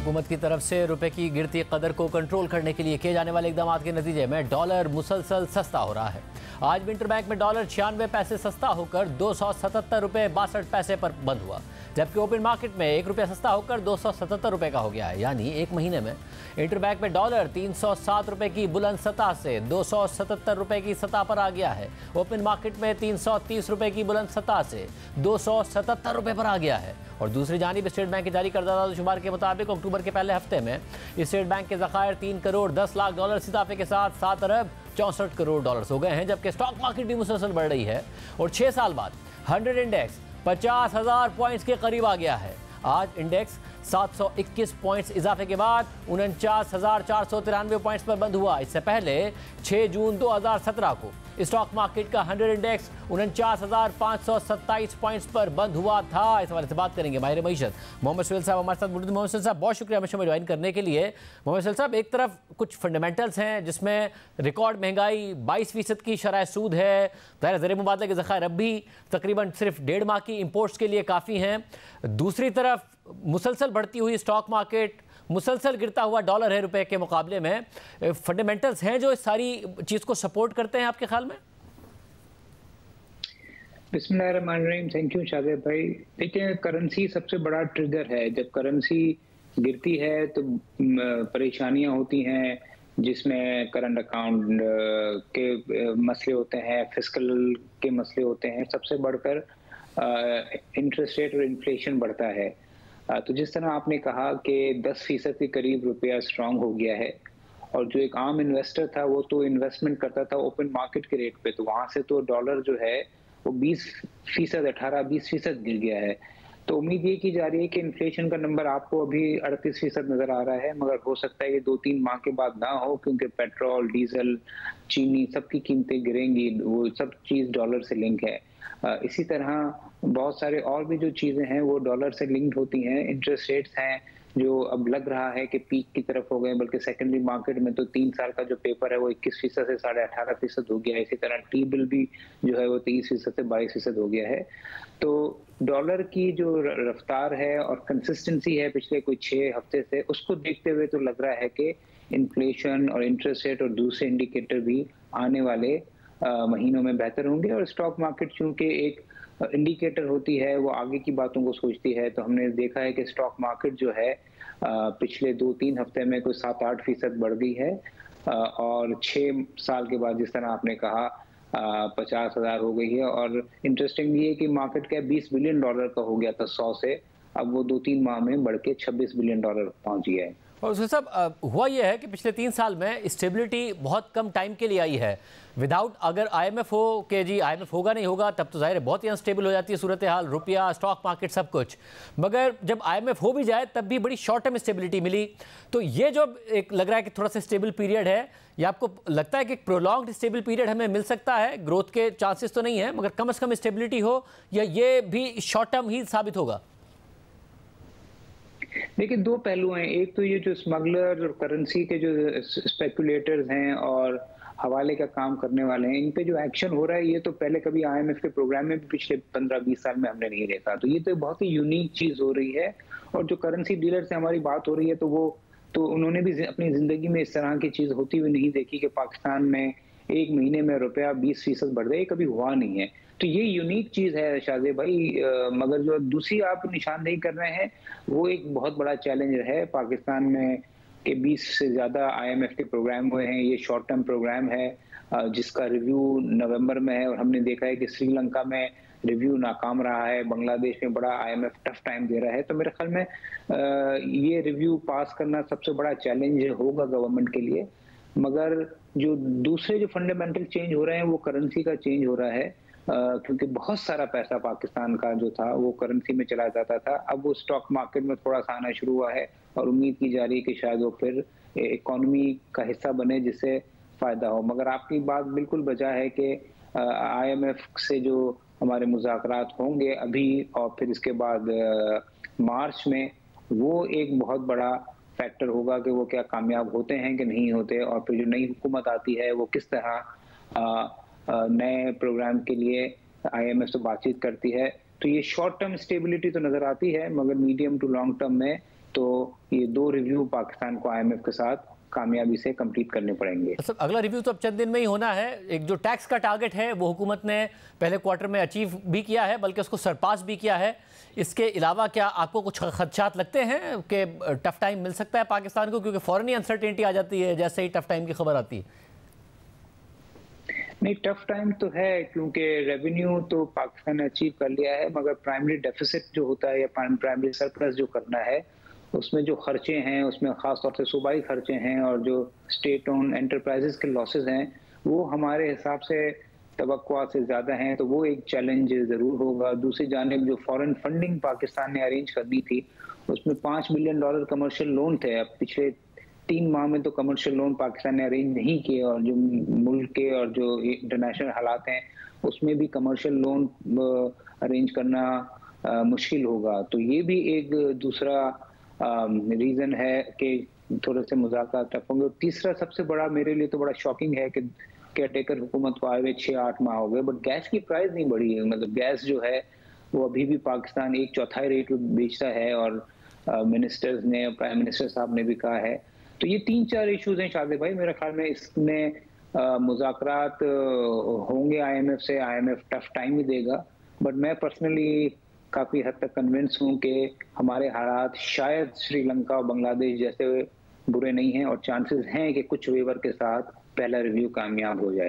हुकूमत की तरफ से रुपए की गिरती कदर को कंट्रोल करने के लिए किए जाने वाले इकदाम के नतीजे में डॉलर मुसलसल सस्ता हो रहा है। आज भी इंटरबैंक में डॉलर 96 पैसे सस्ता होकर 277 रुपये 62 पैसे पर बंद हुआ, जबकि ओपन मार्केट में 1 रुपया सस्ता होकर 277 रुपये का हो गया है। यानी एक महीने में इंटरबैंक में डॉलर 307 रुपये की बुलंद सतह से 277 रुपये की सतह पर आ गया है। ओपन मार्केट में 330 रुपये की बुलंद सतह से 277 रुपये पर आ गया है। और दूसरी जानिब स्टेट बैंक के जारी करदा शुमार के मुताबिक अक्टूबर के पहले हफ्ते में स्टेट बैंक के ज़खायर 3 करोड़ 10 लाख डॉलर इजाफे के साथ 7 अरब 64 करोड़ डॉलर हो गए हैं, जबकि स्टॉक मार्केट भी मुसलसल बढ़ रही है और 6 साल बाद 100 इंडेक्स 50,000 पॉइंट्स के करीब आ गया है। आज इंडेक्स 721 पॉइंट्स इजाफे के बाद 49,493 पॉइंट्स पर बंद हुआ। इससे पहले 6 जून 2017 को स्टॉक मार्केट का 100 इंडेक्स 49,527 पॉइंट्स पर बंद हुआ था। इस हवाले से बात करेंगे माहिर मईशत मोहम्मद सुहेल साहब हमारे साथ मौजूद। मोहम्मद सुहेल साहब, बहुत शुक्रिया हमें ज्वाइन करने के लिए। मोहम्मद सुहेल साहब, एक तरफ कुछ फंडामेंटल्स हैं जिसमें रिकॉर्ड महंगाई, 22% की शरह सूद है, ज़र मुबादला के ज़खायर अब भी तकरीबन सिर्फ 1.5 माह की इंपोर्ट्स के लिए काफ़ी हैं। दूसरी तरफ मुसलसल बढ़ती हुई स्टॉक मार्केट, मुसलसल गिरता हुआ डॉलर है रुपए के मुकाबले में। फंडामेंटल्स हैं जो इस सारी चीज़ को सपोर्ट करते हैं आपके ख्याल में? बिस्मिल्लाहिर्रहमानिर्रहीम। थैंक यू शागिर भाई। देखिए, करेंसी सबसे बड़ा ट्रिगर है। जब करेंसी गिरती है तो परेशानियां होती हैं, जिसमें करंट अकाउंट के मसले होते हैं, फिस्कल के मसले होते हैं। सबसे बढ़कर इंटरेस्ट रेट और इन्फ्लेशन बढ़ता है। तो जिस तरह आपने कहा कि 10% के करीब रुपया स्ट्रांग हो गया है, और जो एक आम इन्वेस्टर था वो तो इन्वेस्टमेंट करता था ओपन मार्केट के रेट पे, तो वहां से तो डॉलर जो है वो 20%, 18-20% गिर गया है। तो उम्मीद ये की जा रही है कि इन्फ्लेशन का नंबर आपको अभी 38% नजर आ रहा है, मगर हो सकता है ये 2-3 माह के बाद ना हो, क्योंकि पेट्रोल, डीजल, चीनी सबकी कीमतें गिरेंगी। वो सब चीज डॉलर से लिंक है। इसी तरह बहुत सारे और भी जो चीजें हैं वो डॉलर से लिंक्ड होती हैं। इंटरेस्ट रेट्स हैं जो अब लग रहा है कि पीक की तरफ हो गए, बल्कि सेकेंडरी मार्केट में तो 3 साल का जो पेपर है वो 21% से 18.5% हो गया है। इसी तरह टी बिल भी जो है वो 23% से 22% हो गया है। तो डॉलर की जो रफ्तार है और कंसिस्टेंसी है पिछले कोई 6 हफ्ते से, उसको देखते हुए तो लग रहा है कि इन्फ्लेशन और इंटरेस्ट रेट और दूसरे इंडिकेटर भी आने वाले महीनों में बेहतर होंगे। और स्टॉक मार्केट चूंकि एक इंडिकेटर होती है, वो आगे की बातों को सोचती है, तो हमने देखा है कि स्टॉक मार्केट जो है पिछले 2-3 हफ्ते में कोई 7-8% बढ़ गई है। और 6 साल के बाद जिस तरह आपने कहा 50,000 हो गई है। और इंटरेस्टिंग ये है कि मार्केट कैप $20 बिलियन का हो गया था 100 से, अब वो 2-3 माह में बढ़ के $26 बिलियन पहुंच गया है। और उसके सब हुआ यह है कि पिछले 3 साल में स्टेबिलिटी बहुत कम टाइम के लिए आई है। विदाउट अगर IMF हो कि जी IMF होगा नहीं होगा, तब तो जाहिर है बहुत ही अनस्टेबल हो जाती है सूरत हाल, रुपया, स्टॉक मार्केट, सब कुछ। मगर जब IMF हो भी जाए तब भी बड़ी शॉर्ट टर्म स्टेबिलिटी मिली। तो ये जो एक लग रहा है कि थोड़ा सा स्टेबल पीरियड है, या आपको लगता है कि प्रोलॉन्ग्ड स्टेबल पीरियड हमें मिल सकता है? ग्रोथ के चांसेस तो नहीं है, मगर कम से कम स्टेबिलिटी हो, या ये भी शॉर्ट टर्म ही साबित होगा? देखिए, 2 पहलू हैं। एक तो ये जो स्मगलर और करेंसी के जो स्पेकुलेटर्स हैं और हवाले का काम करने वाले हैं, इन पे जो एक्शन हो रहा है, ये तो पहले कभी IMF के प्रोग्राम में भी पिछले 15-20 साल में हमने नहीं देखा। तो ये तो बहुत ही यूनिक चीज हो रही है। और जो करेंसी डीलर से हमारी बात हो रही है, तो उन्होंने भी अपनी जिंदगी में इस तरह की चीज होती हुई नहीं देखी कि पाकिस्तान में एक महीने में रुपया 20% बढ़ जाए। कभी हुआ नहीं है। तो ये यूनिक चीज है शाहजे भाई। मगर जो दूसरी आप निशानदेही कर रहे हैं, वो एक बहुत बड़ा चैलेंज है पाकिस्तान में कि 20 से ज्यादा IMF के प्रोग्राम हुए हैं। ये शॉर्ट टर्म प्रोग्राम है जिसका रिव्यू नवंबर में है, और हमने देखा है कि श्रीलंका में रिव्यू नाकाम रहा है, बांग्लादेश में बड़ा IMF टफ टाइम दे रहा है। तो मेरे ख्याल में ये रिव्यू पास करना सबसे बड़ा चैलेंज होगा गवर्नमेंट के लिए। मगर जो दूसरे जो फंडामेंटल चेंज हो रहे हैं वो करेंसी का चेंज हो रहा है, क्योंकि बहुत सारा पैसा पाकिस्तान का जो था वो करेंसी में चला जाता था। अब वो स्टॉक मार्केट में थोड़ा सा आना शुरू हुआ है, और उम्मीद की जा रही है कि शायद वो फिर इकोनॉमी का हिस्सा बने, जिससे फायदा हो। मगर आपकी बात बिल्कुल बजा है कि IMF से जो हमारे मुज़ाकरात होंगे अभी और फिर इसके बाद मार्च में, वो एक बहुत बड़ा फैक्टर होगा कि वो क्या कामयाब होते हैं कि नहीं होते। और फिर जो नई हुकूमत आती है वो किस तरह नए प्रोग्राम के लिए IMF से बातचीत करती है। तो ये शॉर्ट टर्म स्टेबिलिटी तो नजर आती है, मगर मीडियम टू लॉन्ग टर्म में तो ये 2 रिव्यू पाकिस्तान को IMF के साथ कामयाबी से कंप्लीट करने पड़ेंगे। सब अगला रिव्यू तो अब चंद दिन में ही होना है। एक जो टैक्स का टारगेट है वो हुकूमत ने पहले क्वार्टर में अचीव भी किया है, बल्कि उसको सरपास भी किया है। इसके अलावा क्या आपको कुछ खदशात लगते हैं कि टफ टाइम मिल सकता है पाकिस्तान को, क्योंकि फौरन ही अनसर्टेनिटी आ जाती है जैसे ही टफ टाइम की खबर आती है? नहीं, टफ टाइम तो है क्योंकि रेवेन्यू तो पाकिस्तान ने अचीव कर लिया है, मगर प्राइमरी डेफिसिट जो होता है या प्राइमरी सरप्लस जो करना है उसमें जो खर्चे हैं, उसमें खास तौर से सूबाई खर्चे हैं और जो स्टेट ओन एंटरप्राइजेस के लॉसेस हैं वो हमारे हिसाब से तवक्कुआत से ज़्यादा हैं, तो वो एक चैलेंज ज़रूर होगा। दूसरी जानिब जो फॉरेन फंडिंग पाकिस्तान ने अरेंज करनी थी उसमें $5 बिलियन कमर्शियल लोन थे। अब पिछले 3 माह में तो कमर्शियल लोन पाकिस्तान ने अरेंज नहीं किए और जो मुल्क के और जो इंटरनेशनल हालात हैं उसमें भी कमर्शियल लोन अरेंज करना मुश्किल होगा। तो ये भी एक दूसरा रीज़न है कि थोड़े से मुज़ाकरात टफ होंगे। और तीसरा सबसे बड़ा मेरे लिए तो बड़ा शॉकिंग है कि केयरटेकर हुकूमत को आए हुए 6-8 माह हो गए बट गैस की प्राइस नहीं बढ़ी है। मतलब गैस जो है वो अभी भी पाकिस्तान 1/4 रेट में बेचता है और मिनिस्टर्स ने, प्राइम मिनिस्टर साहब ने भी कहा है। तो ये 3-4 इश्यूज हैं शादी भाई, मेरे ख्याल में इसमें मुज़ाकरात होंगे IMF से। IMF टफ टाइम ही देगा बट मैं पर्सनली काफ़ी हद तक कन्विंस हूँ कि हमारे हालात शायद श्रीलंका और बांग्लादेश जैसे बुरे नहीं हैं और चांसेस हैं कि कुछ वेवर के साथ पहला रिव्यू कामयाब हो जाए।